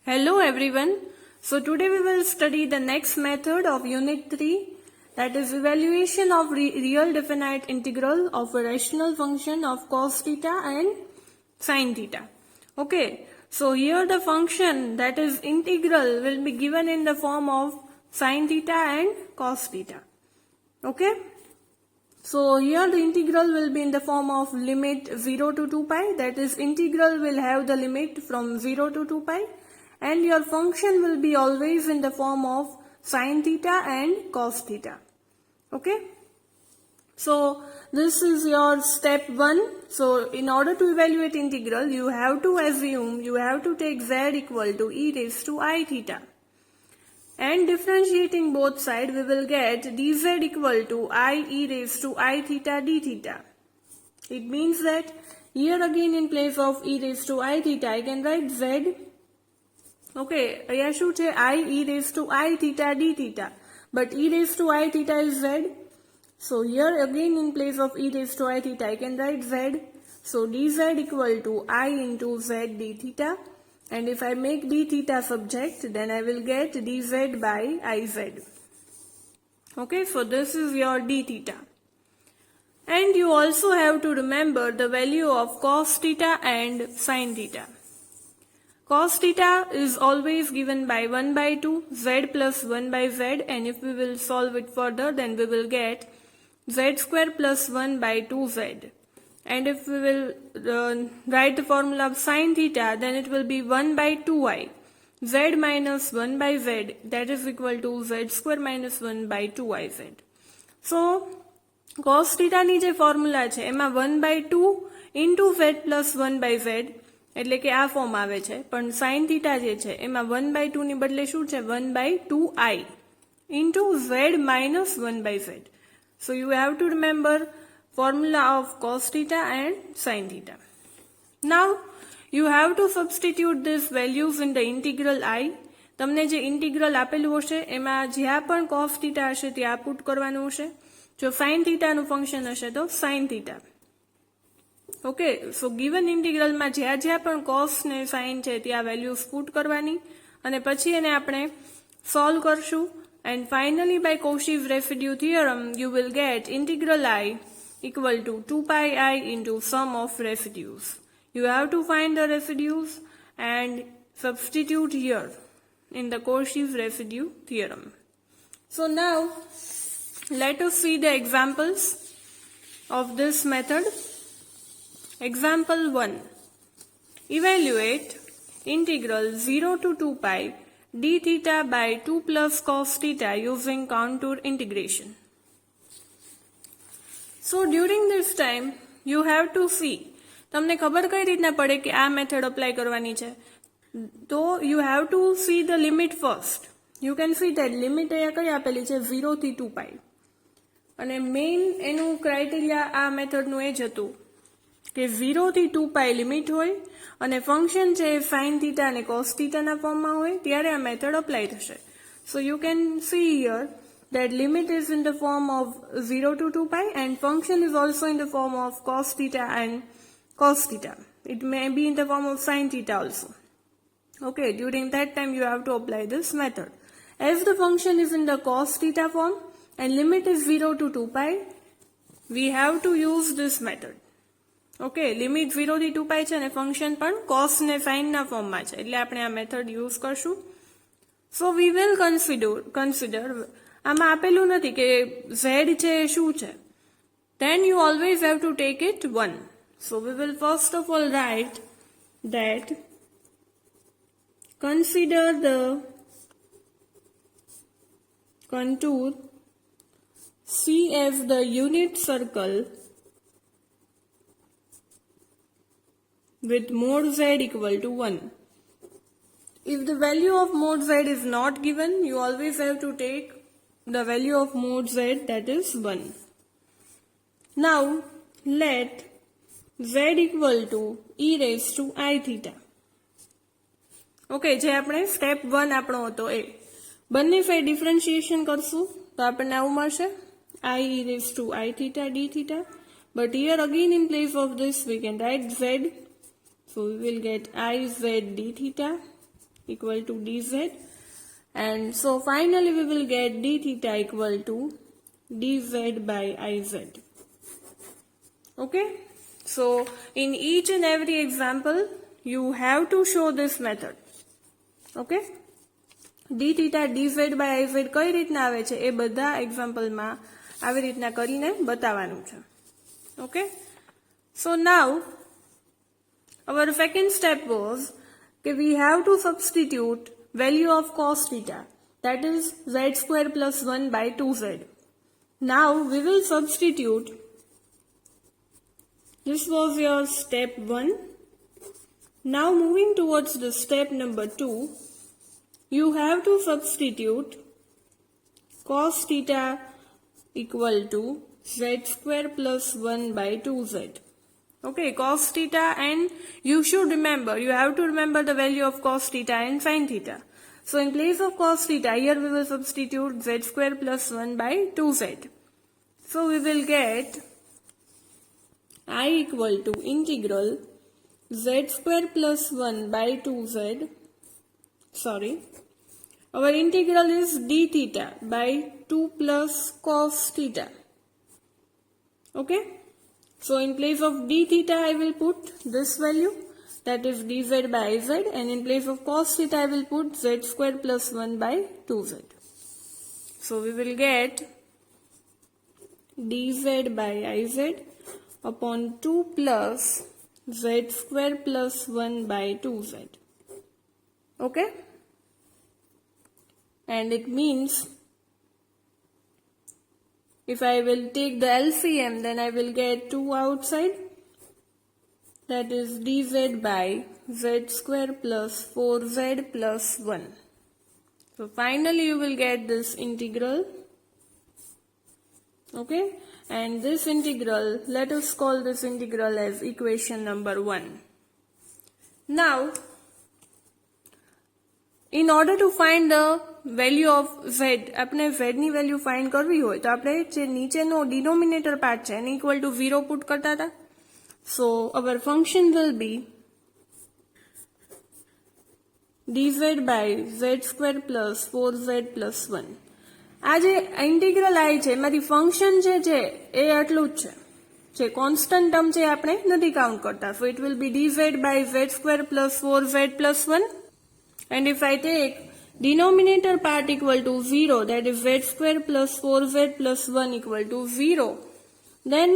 Hello everyone. So today we will study the next method of unit 3, that is evaluation of real definite integral of a rational function of cos theta and sin theta. Okay, so here the function that is integral will be given in the form of sin theta and cos theta. Okay, so here the integral will be in the form of limit 0 to 2 pi, that is integral will have the limit from 0 to 2 pi. And your function will be always in the form of sin theta and cos theta. Okay. So this is your step 1. So in order to evaluate integral, you have to assume, you have to take z equal to e raised to I theta. And differentiating both sides, we will get dz equal to I e raised to I theta d theta. It means that here again in place of e raised to I theta, I can write z. Okay, અહીંયા શું છે I e raised to I theta d theta, but e raised to I theta is z. So here again in place of e raised to I theta, I can write z. So dz equal to I into z d theta, and if I make d theta subject, then I will get dz by iz. Okay, so this is your d theta. And you also have to remember the value of cos theta and sin theta. Cos theta is always given by 1 by 2, z plus 1 by z, and if we will solve it further, then we will get z square plus 1 by 2z. And if we will write the formula of sin theta, then it will be 1 by 2i, z minus 1 by z, that is equal to z square minus 1 by 2iz. So, cos theta ની જે formula છે, એમાં 1 by 2 into z plus 1 by z, એટલે કે આ form આવે છે, પણ sin theta જે છે એમાં 1 by 2 ની બદલે શું છે 1 by 2i into z minus 1 by z. So you have to remember formula of cos theta and sin theta. Now you have to substitute these values in the integral I. તમને જે integral આપેલું હશે એમાં જ્યાં પણ cos theta હશે ત્યાં put કરવાનું હશે. જો sin theta નું ફંક્શન હશે તો sin theta. ઓકે, સો ગિવન ઇન્ટિગ્રલમાં જ્યાં જ્યાં પણ કોસ ને સાઇન છે ત્યાં વેલ્યુઝ પુટ કરવાની અને પછી એને આપણે સોલ્વ કરશું. And finally by Cauchy's residue theorem you will get integral I equal to 2 pi I into sum of residues. You have to find the residues and substitute here in the Cauchy's residue theorem. So now let us see the examples of this method. Example 1. Evaluate integral 0 to 2 pi d theta by 2 plus cos theta using contour integration. So during this time you have to see, તમને ખબર કઈ રીતના પડે કે આ method apply કરવાની છે, તો you have to see the limit first. You can see that limit અહીંયા કઈ આપેલી છે 0 થી 2 pi, અને મેઇન એનું ક્રાઇટેરિયા આ મેથડનું એ જ હતું કે 0 થી 2 પાઈ લિમિટ હોય અને ફંક્શન છે sin theta અને cos theta ના ફોર્મમાં હોય ત્યારે આ મેથડ અપ્લાય થશે. So you can see here that limit is in the form of 0 to 2 pi and function is also in the form of cos theta and cos theta. It may be in the form of sin theta also. Okay, during that time you have to apply this method. As the function is in the cos theta form and limit is 0 to 2 pi, we have to use this method. Okay, limit 0 થી 2 પાઈ છે અને function પણ cos ને sign ના ફોર્મમાં છે, એટલે આપણે આ મેથડ યુઝ કરશું. સો વી વિલ કન્સિડર આમાં આપેલું નથી કે z છે શું છે, then you always have to take it 1. So we will first of all write that consider the contour C as the unit circle with mod z equal to 1. If the value of mod z is not given, you always have to take the value of mod z, that is 1. Now let z equal to e raised to I theta. Okay, જે આપણે step 1 આપણો હતો એ બંને side differentiation કરશું તો આપણને આવું મળશે I e raised to I theta d theta, but here again in place of this we can write z. So we will get I z d theta equal to dz. And so finally we will get d theta equal to dz by iz. Okay. So in each and every example, you have to show this method. Okay. d theta dz by iz કઈ રીતના આવે છે એ બધા એક્ઝામ્પલમાં આવી રીતના કરીને બતાવવાનું છે. Okay. So now our second step was that we have to substitute value of cos theta, that is z square plus 1 by 2z. Now we will substitute. This was your step 1. Now moving towards the step number 2, you have to substitute cos theta equal to z square plus 1 by 2z. Okay, cos theta, and you should remember, you have to remember the value of cos theta and sin theta. So in place of cos theta, here we will substitute z square plus 1 by 2z. So we will get I equal to integral z square plus 1 by 2z. Sorry, our integral is d theta by 2 plus cos theta. Okay. So in place of d theta, I will put this value, that is dz by iz, and in place of cos theta, I will put z square plus 1 by 2z. So we will get dz by iz upon 2 plus z square plus 1 by 2z. Okay? And it means, if I will take the LCM, then I will get 2 outside, that is dz by z square plus 4z plus 1. So finally you will get this integral. Okay, and this integral, let us call this integral as equation number 1. Now, in order to find the value of z, આપણે z ની value find કરવી હોય તો આપણે જે નીચેનો denominator part છે એને ઇક્વલ ટુ 0 પુટ કરતા હતા. So our function will be dz by z square plus 4z plus 1. આ જે ઇન્ટિગ્રલ આઈ છે એમાંથી ફંક્શન છે એ આટલું જ છે, જે કોન્સ્ટન્ટ ટર્મ છે આપણે નથી કાઉન્ટ કરતા. So it will be dz by z square plus 4z plus 1. And if I take denominator part equal to 0, that is z square plus 4z plus 1 equal to 0, then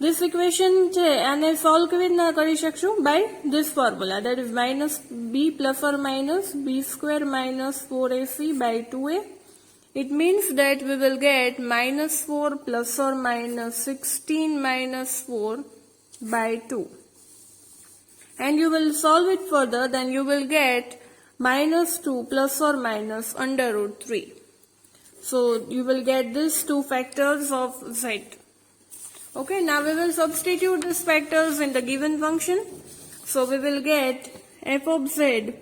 this equation છે આને solve કેવી રીતના કરી શકશું? By this formula, that is minus b plus or minus b square minus 4ac by 2a. It means that we will get minus 4 plus or minus 16 minus 4 by 2. And you will solve it further, then you will get minus 2 plus or minus under root 3. So you will get these two factors of z. Okay, now we will substitute these factors in the given function. So we will get f of z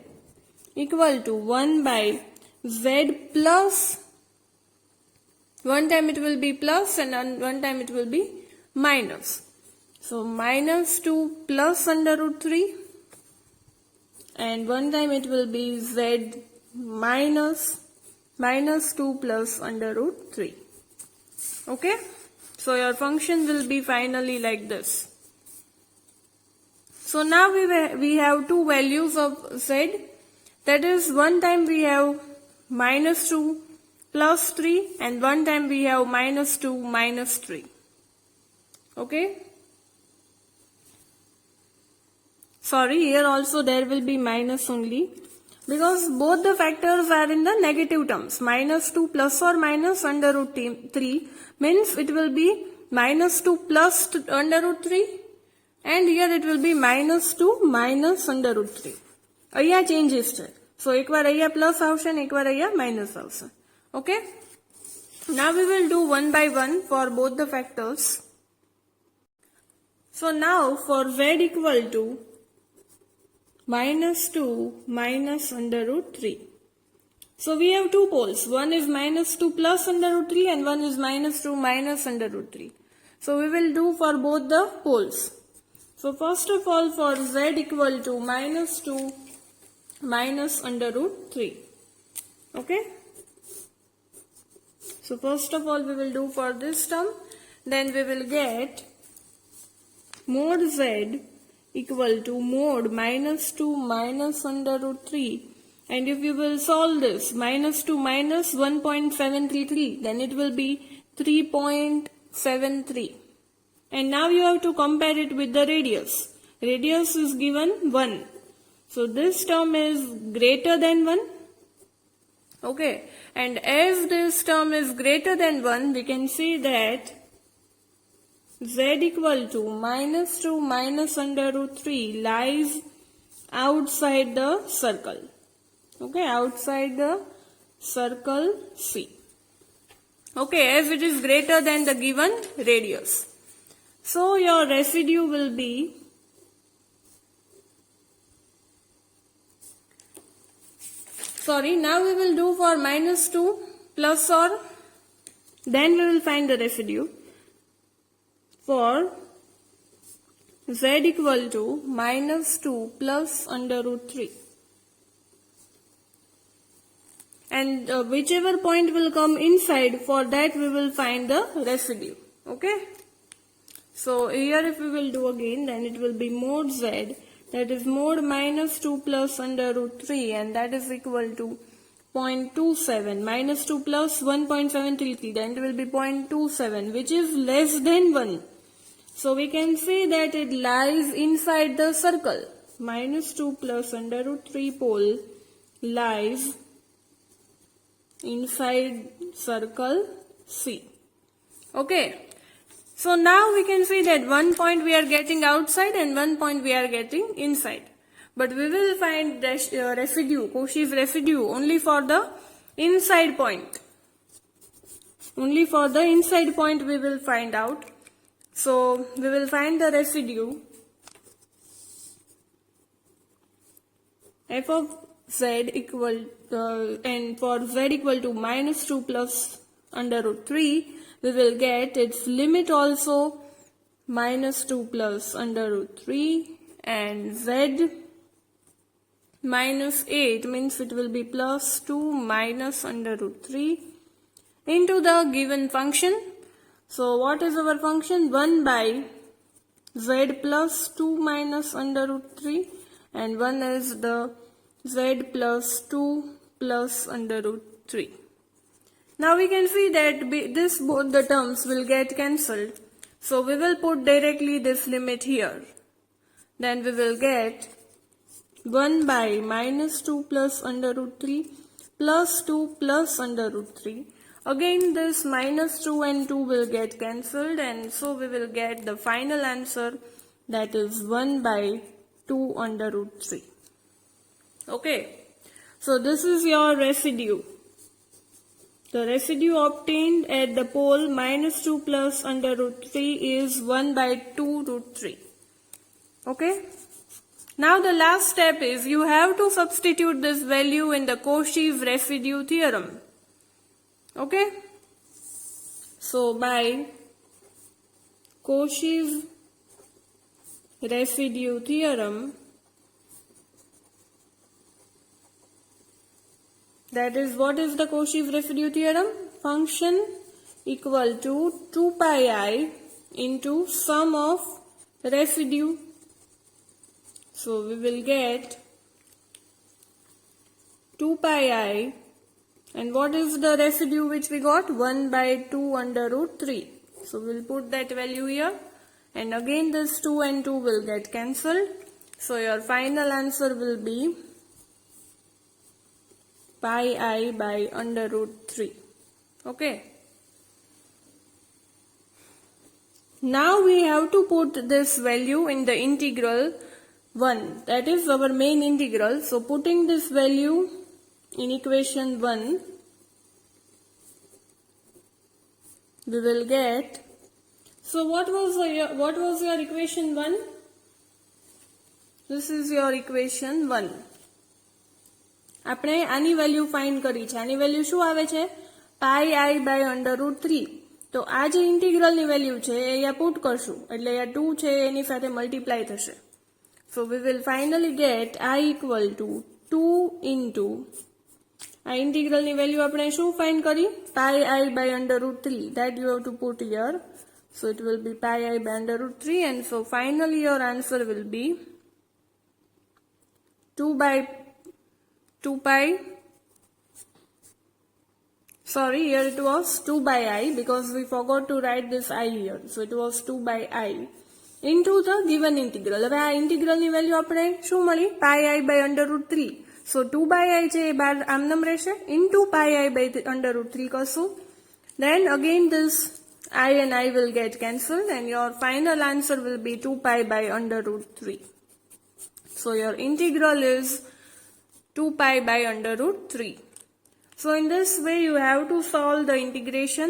equal to 1 by z plus, one time it will be plus and one time it will be minus. So minus 2 plus under root 3, and one time it will be z minus 2 plus under root 3. Okay? So your function will be finally like this. So now we have two values of z. That is, one time we have minus 2 plus 3, and one time we have minus 2 minus 3. Okay? Sorry, here also there will be minus only, because both the factors are in the negative terms. Minus 2 plus or minus under root 3 means it will be minus 2 plus under root 3, and here it will be minus 2 minus under root 3. અહીંયા changes છે. So એકવાર અહીંયા plus આવશે અને એકવાર અહીંયા minus આવશે. Okay? Now we will do one by one for both the factors. So now for z equal to minus 2 minus under root 3. So we have two poles. One is minus 2 plus under root 3 and one is minus 2 minus under root 3. So we will do for both the poles. So first of all, for z equal to minus 2 minus under root 3. Okay. So first of all we will do for this term, then we will get mod z equal to mod minus 2 minus under root 3, and if you will solve this, minus 2 minus 1.733, then it will be 3.73. And now you have to compare it with the radius. Radius is given 1. So this term is greater than 1. Okay. And as this term is greater than 1, we can see that z equal to minus 2 minus under root 3 lies outside the circle. Okay. Outside the circle C. Okay. As it is greater than the given radius. So your residue will be now we will do for minus 2 plus or, then we will find the residue for z equal to minus 2 plus under root 3. And whichever point will come inside, for that we will find the residue. Okay. So here if we will do again, then it will be mod z, that is mod minus 2 plus under root 3, and that is equal to 0.27. Minus 2 plus 1.733, then it will be 0.27, which is less than 1. So we can say that it lies inside the circle. Minus 2 plus under root 3 pole lies inside circle C. Okay. So now we can see that one point we are getting outside and one point we are getting inside. But we will find residue, Cauchy's residue only for the inside point. Only for the inside point we will find out. So we will find the residue f of z equal and for z equal to minus 2 plus under root 3, we will get its limit also minus 2 plus under root 3, and z minus 8 means it will be plus 2 minus under root 3 into the given function. So what is our function? 1 by z plus 2 minus under root 3, and 1 is the z plus 2 plus under root 3. Now we can see that both the terms will get cancelled. So we will put directly this limit here. Then we will get 1 by minus 2 plus under root 3 plus 2 plus under root 3. Again this minus 2 and 2 will get cancelled, and so we will get the final answer, that is 1 by 2 under root 3. Okay. So this is your residue. The residue obtained at the pole minus 2 plus under root 3 is 1 by 2 root 3. Okay. Now the last step is you have to substitute this value in the Cauchy's residue theorem. Okay. So by Cauchy's residue theorem, that is, what is the Cauchy's residue theorem? Function equal to 2 pi I into sum of residue. So we will get 2 pi I, and what is the residue which we got? 1 by 2 under root 3. So we will put that value here, and again this 2 and 2 will get cancelled. So your final answer will be pi I by under root 3. Okay. Now we have to put this value in the integral 1. That is our main integral. So putting this value in equation 1, we will get, so what was your equation 1? This is your equation 1. આપણે આની value find કરી છે. આની value શું આવે છે? પાઈ આઈ by under route 3. તો આ જે ઇન્ટિગ્રલની વેલ્યુ છે એ અહીંયા પુટ કરશું, એટલે અહીંયા 2 છે એની સાથે મલ્ટીપ્લાય થશે. So we will finally get I equal to 2 into આ ઇન્ટિગ્રલની વેલ્યુ આપણે શું ફાઇન્ડ કરી? pi I by under root 3. That you have to put here. So it will be pi I by under root 3, and so finally your answer will be 2 pi. Sorry, here it was 2 by I because we forgot to write this I here. So it was 2 by I into the given integral. હવે આ ઇન્ટિગ્રલની value આપણે શું મળી? pi I by under root 3. So 2 by I છે એ બાર આમનામ રહેશે into pi I by under root 3 કરશું. Then again this I and I will get cancelled and your final answer will be 2 pi by under root 3. So your integral is 2 pi by under root 3. So in this way you have to solve the integration.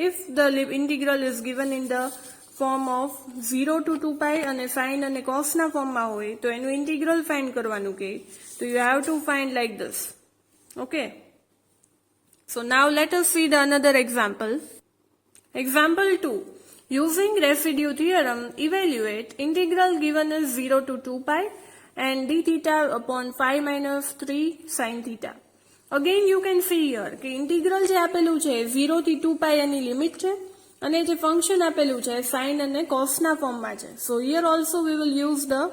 If the integral is given in the form of 0 to 2 pi and sine and cos na form ma hoy to enu integral find karwanu ke. So you have to find like this. Okay. So now let us see the another example. Example 2. Using residue theorem, evaluate integral given as 0 to 2 pi and d theta upon 5 minus 3 sin theta. Again you can see here કે integral જે આપેલું છે 0 થી 2 pi એની limit છે અને જે function આપેલું છે sin અને cos ના ફોર્મમાં છે. So here also we will use the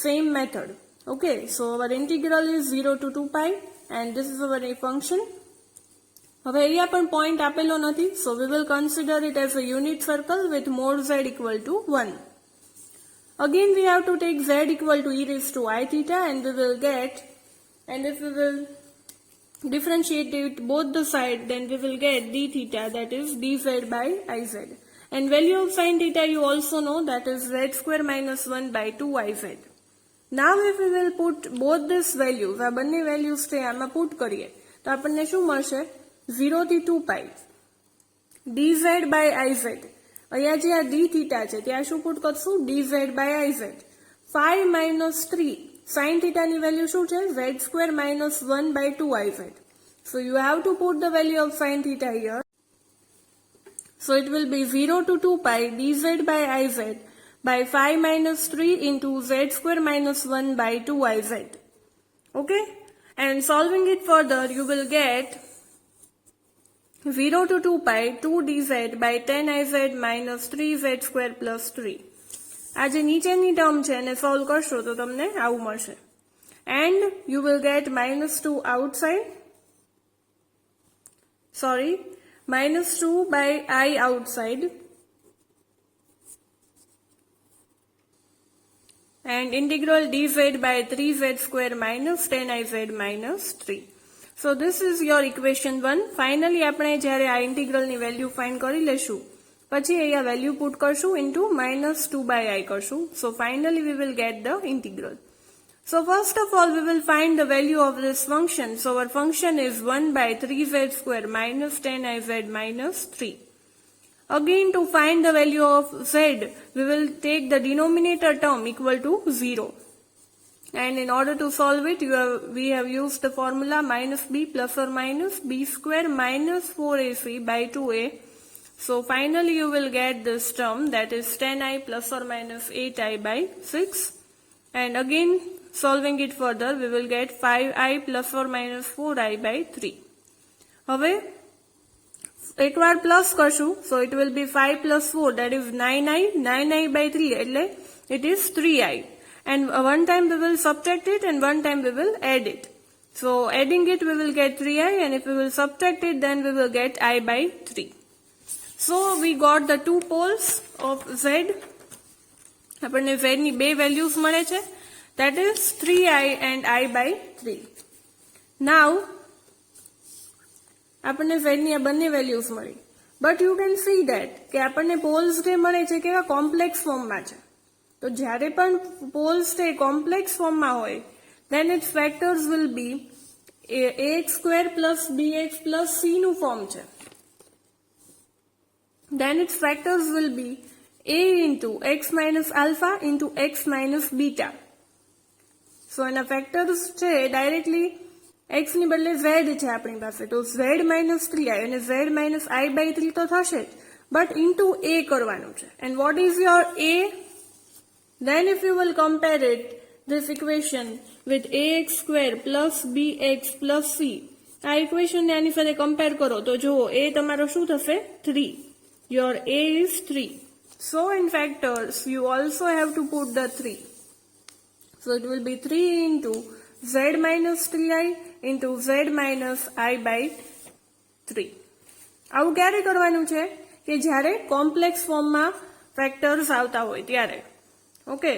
same method. Okay, so our integral is 0 to 2 pi and this is our function. હવે અહીંયા પણ point આપેલો નથી, so we will consider it as a unit circle with mod z equal to 1. Again we have to take z equal to e raised to I theta and we will get, and if we will differentiate it both the side, then we will get d theta, that is dz by iz. And value of sin theta you also know, that is z square minus 1 by 2 iz. Now if we will put both these values, આ બંને values છે આમાં put કરીએ તો આપણને શું મળશે? 0 થી 2 pi dz by iz. અહીંયા જે આ d theta છે ત્યાં શું put કરશું? dz by iz. 5 minus 3 sin theta ની value શું છે? z square minus 1 by 2 iz. So you have to put the value of sin theta here. So it will be 0 to 2 pi dz by iz by 5 minus 3 into z square minus 1 by 2 iz. Okay? And solving it further, you will get 0 to 2 pi 2 dz by 10 iz minus 3z square plus 3. આ જે નીચેની term છે એને solve કરશો તો તમને આવું મળશે. And you will get minus 2 outside. Sorry, minus 2 by I outside. And integral dz by 3z square minus 10iz minus 3. So this is your equation 1. Finally આપણે જ્યારે આ ઇન્ટિગ્રલની વેલ્યુ ફાઇન્ડ કરી લેશું પછી અહીંયા વેલ્યુ પુટ કરશું into minus 2 by I કરશું. So finally we will get the integral. So first of all we will find the value of this function. So our function is 1 by 3z square minus 10iz minus 3. Again to find the value of z, we will take the denominator term equal to 0. And in order to solve it, we have used the formula minus b plus or minus b square minus 4ac by 2a. So finally you will get this term, that is 10i plus or minus 8i by 6. And again solving it further, we will get 5i plus or minus 4i by 3. હવે એકવાર plus કરશું, so it will be 5 plus 4, that is 9i by 3 એટલે it is 3i. And one time we will subtract it and one time we will add it. So adding it we will get 3i, and if we will subtract it then we will get I by 3. So we got the two poles of z. આપણને z ની બે values મળે છે, that is 3i and I by 3. Now આપણને z ની આ બંને values મળી, but you can see that કે આપણને poles જે મળે છે કેવા complex form માં છે. તો જ્યારે પણ poles છે complex form માં હોય then its factors will be ax square plus bx plus c નું form છે. Then its factors will be a into x minus alpha into x minus beta. So એના factors છે directly x ની બદલે z છે આપણી પાસે, તો z minus 3i અને z minus I by 3 તો થશે જ, but into a કરવાનું છે. And what is your a? Then if you will compare it, this equation, with ax square plus bx plus c. આ ઇક્વેશન ને આની સાથે કમ્પેર કરો તો જુઓ a તમારો શું થશે 3. Your a is 3. So in factors you also have to put the 3. So it will be 3 into z minus 3i into z minus I by 3. આવું ક્યારે કરવાનું છે કે જ્યારે કોમ્પ્લેક્સ ફોર્મમાં ફેક્ટર્સ આવતા હોય ત્યારે. Okay,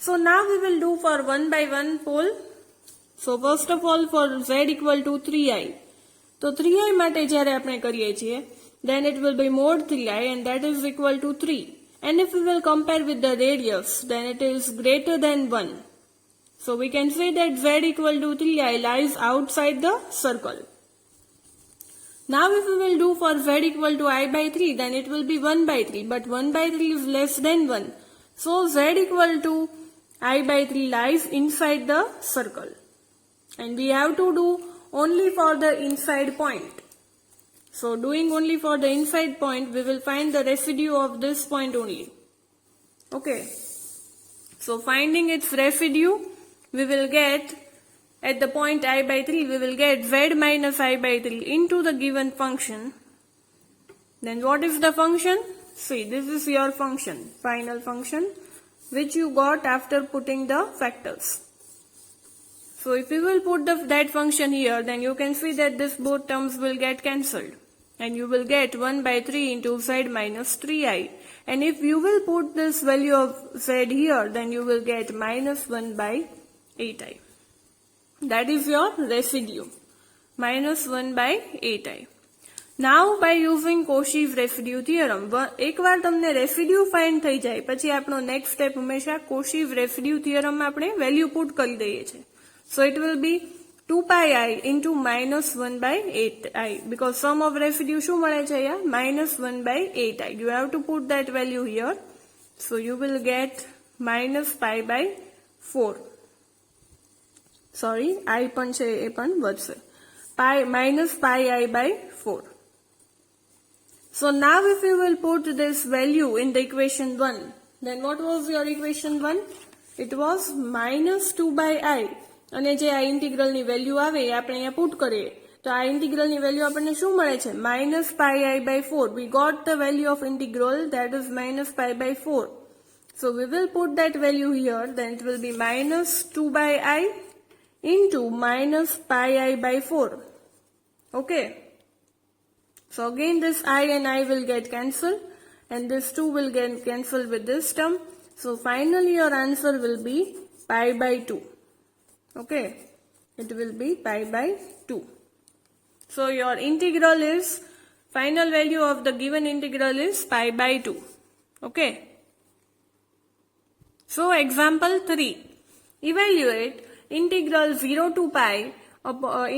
so now we will do for one by one pole. So first of all for z equal to 3i, તો 3i માટે જ્યારે આપણે કરીએ છીએ then it will be mod 3i and that is equal to 3. And if we will compare with the radius, then it is greater than 1. So we can say that z equal to 3i lies outside the circle. Now if we will do for z equal to I by 3, then it will be 1 by 3, but 1 by 3 is less than 1. So z equal to I by 3 lies inside the circle. And we have to do only for the inside point. So doing only for the inside point, we will find the residue of this point only. Okay. So finding its residue, we will get at the point I by 3, we will get z minus I by 3 into the given function. Then what is the function? See, this is your function, final function, which you got after putting the factors. So if you will put that function here, then you can see that this both terms will get cancelled. And you will get 1 by 3 into z minus 3i. And if you will put this value of z here, then you will get minus 1 by 8i. That is your residue, minus 1 by 8i. Now by using Cauchy's residue theorem, એક વાર તમને residue find થઈ જાય પછી આપણો next step હંમેશા Cauchy's residue theorem માં આપણે વેલ્યુ પુટ કરી દઈએ છે. So it will be 2 pi I into minus 1 by 8i, because sum of residue શું મળે છે અહીંયા minus 1 by 8i. You have to put that value here. So you will get minus pi by 4. Sorry, I પણ છે એ પણ વધશે. Pi minus pi I by 4. So now if you will put this value in the equation 1, then what was your equation 1? It was minus 2 by I. અને જે આ ઇન્ટિગ્રલની value આવે એ આપણે અહીંયા પુટ કરીએ તો આ ઇન્ટિગ્રલની વેલ્યુ આપણને શું મળે છે minus pi I by 4. We got the value of integral, that is minus pi by 4. So we will put that value here, then it will be minus 2 by I into minus pi I by 4. Okay. So again this I and I will get cancelled and this 2 will get cancelled with this term. So finally your answer will be pi by 2. Okay, it will be pi by 2. So your integral is, final value of the given integral is pi by 2. Okay. So example 3. Evaluate integral 0 to pi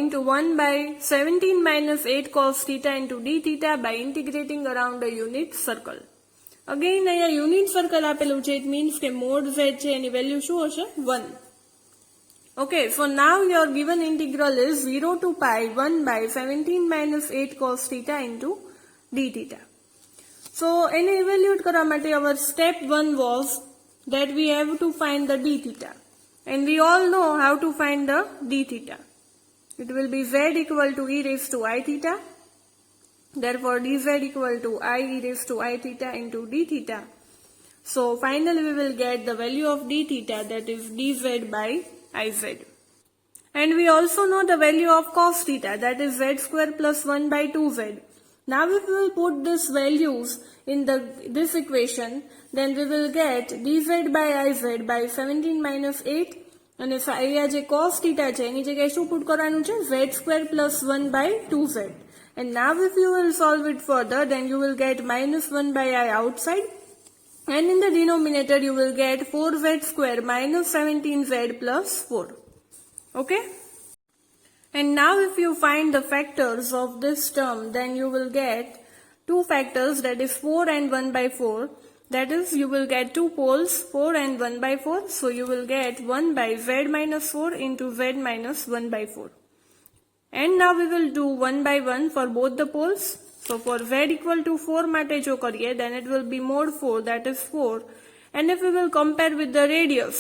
into 1 by 17 minus 8 cos theta into d theta by integrating around a unit circle. Again અહીંયા unit circle આપેલું છે, it means કે mod z છે એની value શું હશે 1. Okay, so now your given integral is 0 to pi 1 by 17 minus 8 cos theta into d theta. So, એને evaluate કરવા માટે our step 1 was that we have to find the d theta. And we all know how to find the d theta. It will be z equal to e raised to I theta. Therefore, dz equal to I e raised to I theta into d theta. So, finally we will get the value of d theta, that is dz by Iz. And we also know the value of cos theta, that is z square plus 1 by 2z. Now if we will put these values in this equation, then we will get dz by Iz by 17 minus 8 and અહીંયા જે cos theta છે એની જગ્યાએ શું put કરવાનું છે z square plus 1 by 2z. And now if you will solve it further, then you will get minus 1 by I outside. And in the denominator, you will get 4z square minus 17z plus 4. Okay? And now if you find the factors of this term, then you will get two factors, that is 4 and 1 by 4. That is, you will get two poles, 4 and 1 by 4. So you will get 1 by z minus 4 into z minus 1 by 4. And now we will do 1 by 1 for both the poles. So for z equal to 4 માટે જો કરીએ, then it will be mod 4, that is 4. And if we will compare with the radius,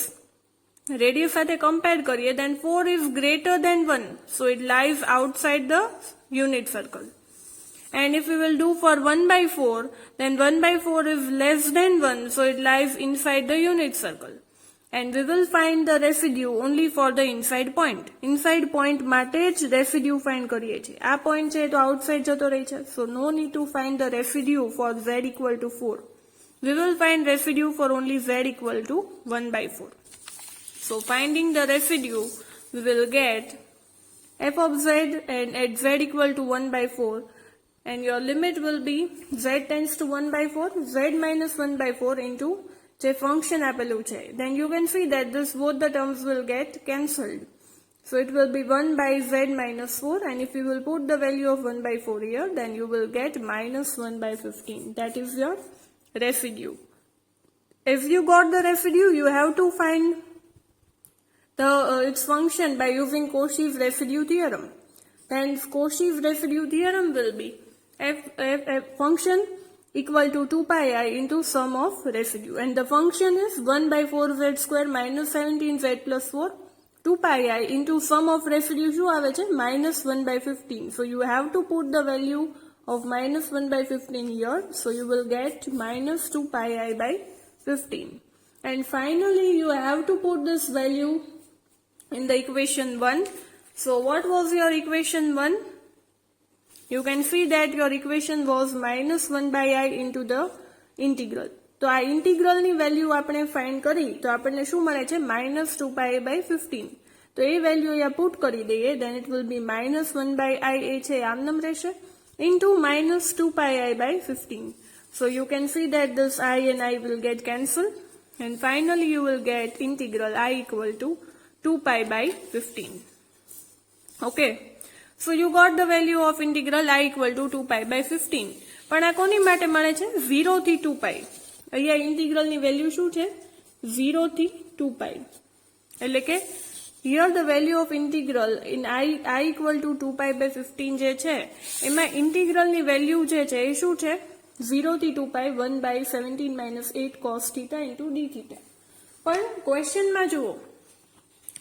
radius સાથે compare કરીએ then 4 is greater than 1, so it lies outside the unit circle. And if we will do for 1 by 4, then 1 by 4 is less than 1, so it lies inside the unit circle. And we will find the residue only for the inside point. Inside point માટે જ residue find કરીએ છીએ. આ point છે તો outside જતો રહે છે. So no need to find the residue for z equal to 4. We will find residue for only z equal to 1 by 4. So finding the residue, we will get f of z and at z equal to 1 by 4. And your limit will be z tends to 1 by 4, z minus 1 by 4 into the function apelu chhe. Then you can see that this both the terms will get cancelled. So it will be 1 by z minus 4, and if you will put the value of 1 by 4 here, then you will get minus 1 by 15. That is your residue. If you got the residue, you have to find its function by using Cauchy's residue theorem. Then Cauchy's residue theorem will be f function equal to 2 pi I into sum of residue, and the function is 1 by 4z square minus 17z plus 4 2 pi I into sum of residue શું આવે છે minus 1 by 15. So you have to put the value of minus 1 by 15 here, so you will get minus 2 pi I by 15. And finally you have to put this value in the equation 1. So what was your equation 1? You can see that your equation was minus 1 by I into the integral. તો આ integral ની value આપણે find કરી તો આપણને શું મળે છે minus 2 pi by 15. તો એ value અહીંયા put કરી દઈએ, then it will be minus 1 by I એ છે આમનામ રહેશે into minus 2 pi I by 15. So you can see that this I and I will get cancelled, and finally you will get integral I equal to 2 pi by 15. Okay. So you got the value of integral I equal to 2 pi by 15. પણ આ કોની માટે મળે છે 0 થી 2 pi. અહીંયા integral ની value શું છે 0 થી 2 pi. એટલે કે here the value of integral in I equal to 2 pi by 15 જે છે એમાં integral ની value જે છે એ શું છે 0 થી 2 pi 1 by 17 minus 8 cos theta into d theta. પણ question માં જુઓ,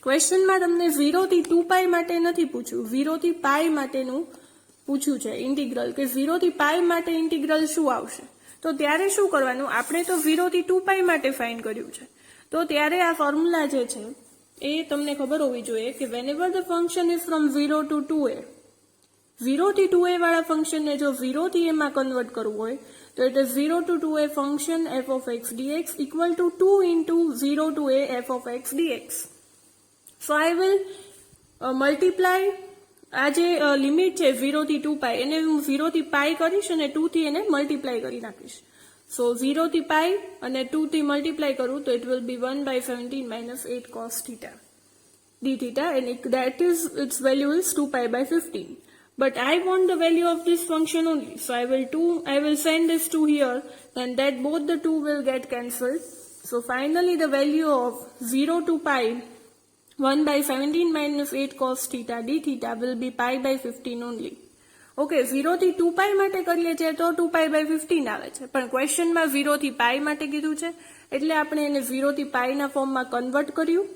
ક્વેશ્ચનમાં તમને 0 થી 2 પાઈ માટે નથી પૂછ્યું, 0 થી પાઈ માટેનું પૂછ્યું છે ઇન્ટિગ્રલ કે 0 થી પાઈ માટે ઇન્ટિગ્રલ શું આવશે. તો ત્યારે શું કરવાનું, આપણે તો 0 થી 2 પાઈ માટે ફાઇન્ડ કર્યું છે, તો ત્યારે આ ફોર્મ્યુલા જે છે એ તમને ખબર હોવી જોઈએ કે whenever the function is from 0 to 2a, 0 થી 2a વાળા ફંક્શનને જો 0 થી a માં કન્વર્ટ કરવું હોય તો it is 0 to 2a function f of x dx equal to 2 into 0 to a f of x dx. So I will multiply આ જે લિમિટ છે 0 થી 2 પાઈ એને હું 0 થી પાઈ કરીશ અને 2 થી એને મલ્ટીપ્લાય કરી નાખીશ. So 0 થી પાઈ અને 2 થી મલ્ટીપ્લાય કરું તો it will be 1 by 17 minus 8 cos theta d theta, and that is its value is 2 pi by 15. But I want the value of this function only, so I will send this 2 here, and that both the 2 will get cancelled. So finally the value of 0 to pi 1 by 17 minus 8 cos theta d theta will be pi by 15 only. Okay, 0 થી 2 pi માટે કરીએ છીએ તો 2 pi by 15 આવે છે, પણ ક્વેશ્ચનમાં 0 થી pi માટે કીધું છે એટલે આપણે એને 0 થી pi ના ફોર્મમાં કન્વર્ટ કર્યું.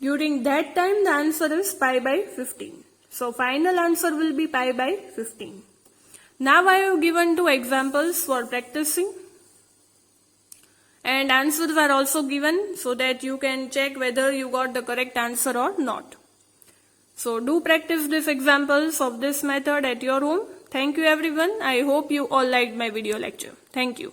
During that time the answer is pi by 15. So final answer will be pi by 15. Now I have given 2 examples for practicing, and answers are also given so that you can check whether you got the correct answer or not. So do practice these examples of this method at your home. Thank you everyone. I hope you all liked my video lecture. Thank you.